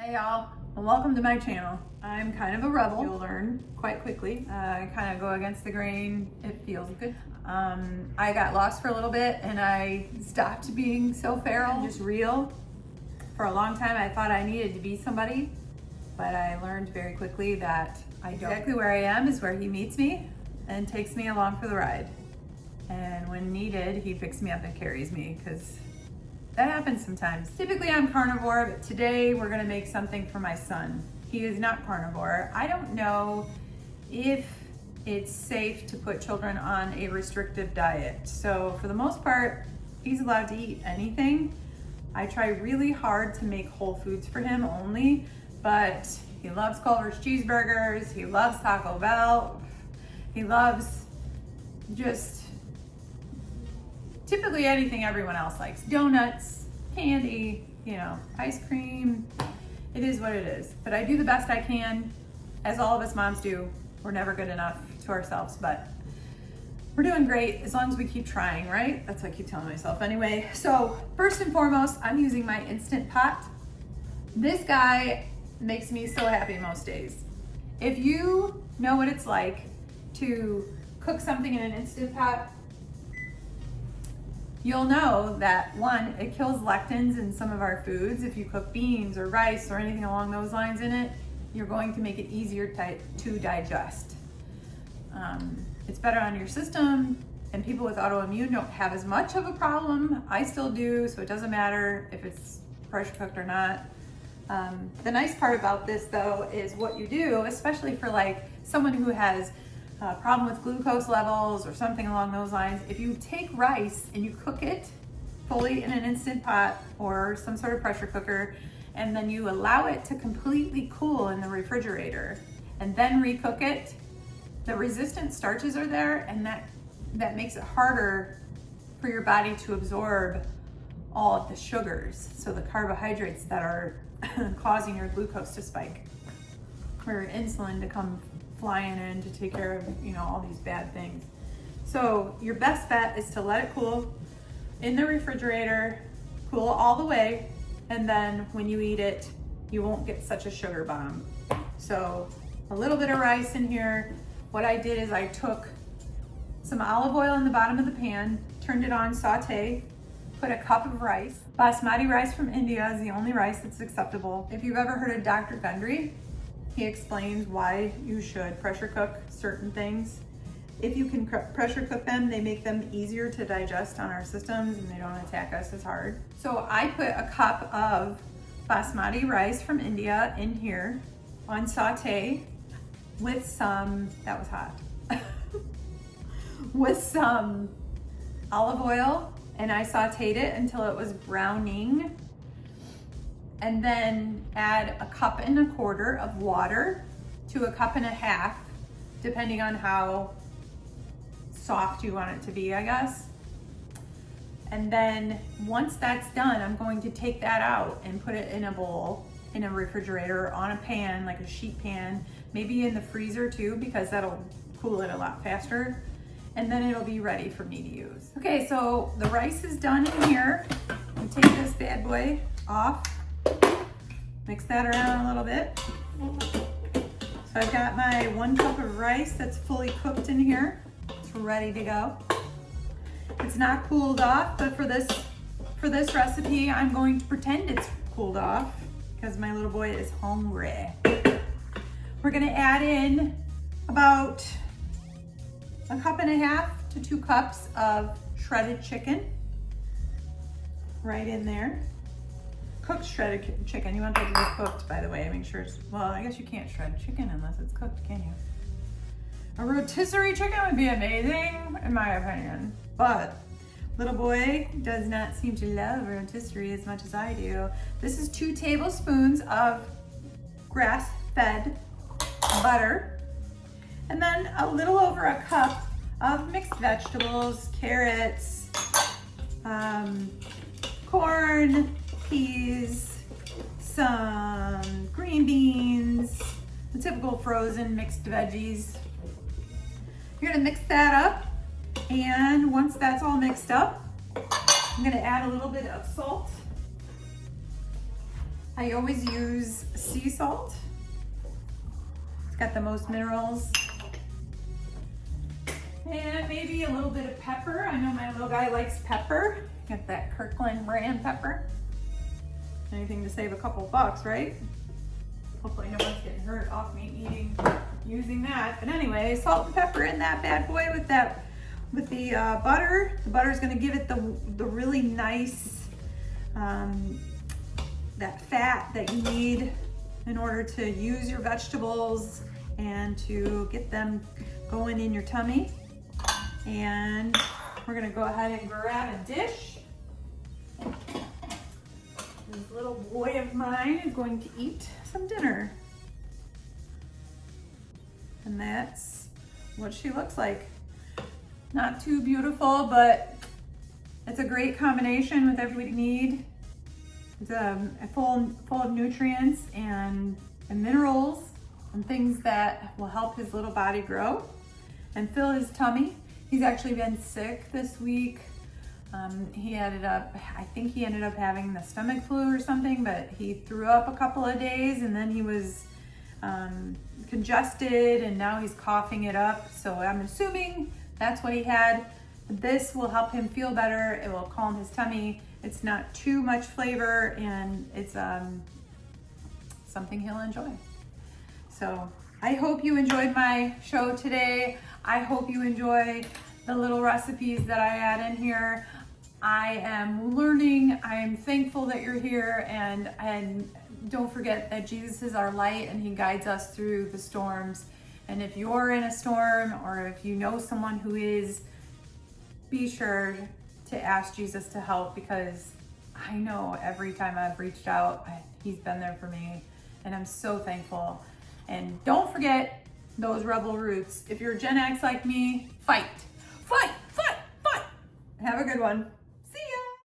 Hey y'all, and welcome to my channel. I'm kind of a rebel. You'll learn quite quickly. I kind of go against the grain. It feels good. I got lost for a little bit and I stopped being so feral and just real. For a long time I thought I needed to be somebody, but I learned very quickly that I don't. Exactly where I am is where he meets me and takes me along for the ride. And when needed, he picks me up and carries me, because that happens sometimes. Typically I'm carnivore, but today we're gonna make something for my son. He is not carnivore. I don't know if it's safe to put children on a restrictive diet. So for the most part, he's allowed to eat anything. I try really hard to make whole foods for him only, but he loves Culver's cheeseburgers, he loves Taco Bell, he loves just typically anything everyone else likes. Donuts, candy, ice cream. It is what it is. But I do the best I can, as all of us moms do. We're never good enough to ourselves, but we're doing great as long as we keep trying, right? That's what I keep telling myself anyway. So first and foremost, I'm using my Instant Pot. This guy makes me so happy most days. If you know what it's like to cook something in an Instant Pot, you'll know that one, it kills lectins in some of our foods. If you cook beans or rice or anything along those lines in it, you're going to make it easier to digest. It's better on your system, and people with autoimmune don't have as much of a problem. I still do, so it doesn't matter if it's pressure cooked or not. The nice part about this though is what you do, especially for like someone who has a problem with glucose levels or something along those lines. If you take rice and you cook it fully in an Instant Pot or some sort of pressure cooker, and then you allow it to completely cool in the refrigerator and then recook it, the resistant starches are there, and that makes it harder for your body to absorb all of the sugars, so the carbohydrates that are causing your glucose to spike, or your insulin to come flying in to take care of all these bad things. So your best bet is to let it cool in the refrigerator, cool all the way, and then when you eat it, you won't get such a sugar bomb. So a little bit of rice in here. What I did is I took some olive oil in the bottom of the pan, turned it on, saute, put a cup of rice. Basmati rice from India is the only rice that's acceptable. If you've ever heard of Dr. Gundry, he explains why you should pressure cook certain things. If you can pressure cook them, they make them easier to digest on our systems and they don't attack us as hard. So I put a cup of basmati rice from India in here on saute with some, that was hot, with some olive oil, and I sauteed it until it was browning. And then add a cup and a quarter of water to a cup and a half, depending on how soft you want it to be, I guess. And then once that's done, I'm going to take that out and put it in a bowl, in a refrigerator, on a pan, like a sheet pan, maybe in the freezer too, because that'll cool it a lot faster. And then it'll be ready for me to use. Okay, so the rice is done in here. I'll take this bad boy off. Mix that around a little bit. So I've got my 1 cup of rice that's fully cooked in here. It's ready to go. It's not cooled off, but for this recipe, I'm going to pretend it's cooled off because my little boy is hungry. We're gonna add in about 1.5 cups to 2 cups of shredded chicken right in there. Cooked shredded chicken. You want that to be cooked, by the way. Make sure it's, well, I guess you can't shred chicken unless it's cooked, can you? A rotisserie chicken would be amazing, in my opinion. But little boy does not seem to love rotisserie as much as I do. This is 2 tablespoons of grass-fed butter. And then a little over a cup of mixed vegetables, carrots, corn, peas, some green beans, the typical frozen mixed veggies. You're gonna mix that up, and once that's all mixed up, I'm gonna add a little bit of salt I always use sea salt. It's got the most minerals. And maybe a little bit of pepper. I know my little guy likes pepper. Got that Kirkland brand pepper. Anything to save a couple bucks, right? Hopefully no one's getting hurt off me using that. But anyway, salt and pepper in that bad boy with the butter. The butter is going to give it the really nice that fat that you need in order to use your vegetables and to get them going in your tummy. And we're going to go ahead and grab a dish. This little boy of mine is going to eat some dinner. And that's what she looks like. Not too beautiful, but it's a great combination with everything we need. It's full of nutrients and minerals and things that will help his little body grow and fill his tummy. He's actually been sick this week. I think he ended up having the stomach flu or something, but he threw up a couple of days and then he was congested and now he's coughing it up. So I'm assuming that's what he had. This will help him feel better. It will calm his tummy. It's not too much flavor and it's something he'll enjoy. So I hope you enjoyed my show today. I hope you enjoy the little recipes that I add in here. I am learning. I am thankful that you're here, and don't forget that Jesus is our light and he guides us through the storms. And if you're in a storm or if you know someone who is, be sure to ask Jesus to help, because I know every time I've reached out, he's been there for me, and I'm so thankful. And don't forget those rebel roots. If you're Gen X like me, fight, fight, fight, fight. Have a good one.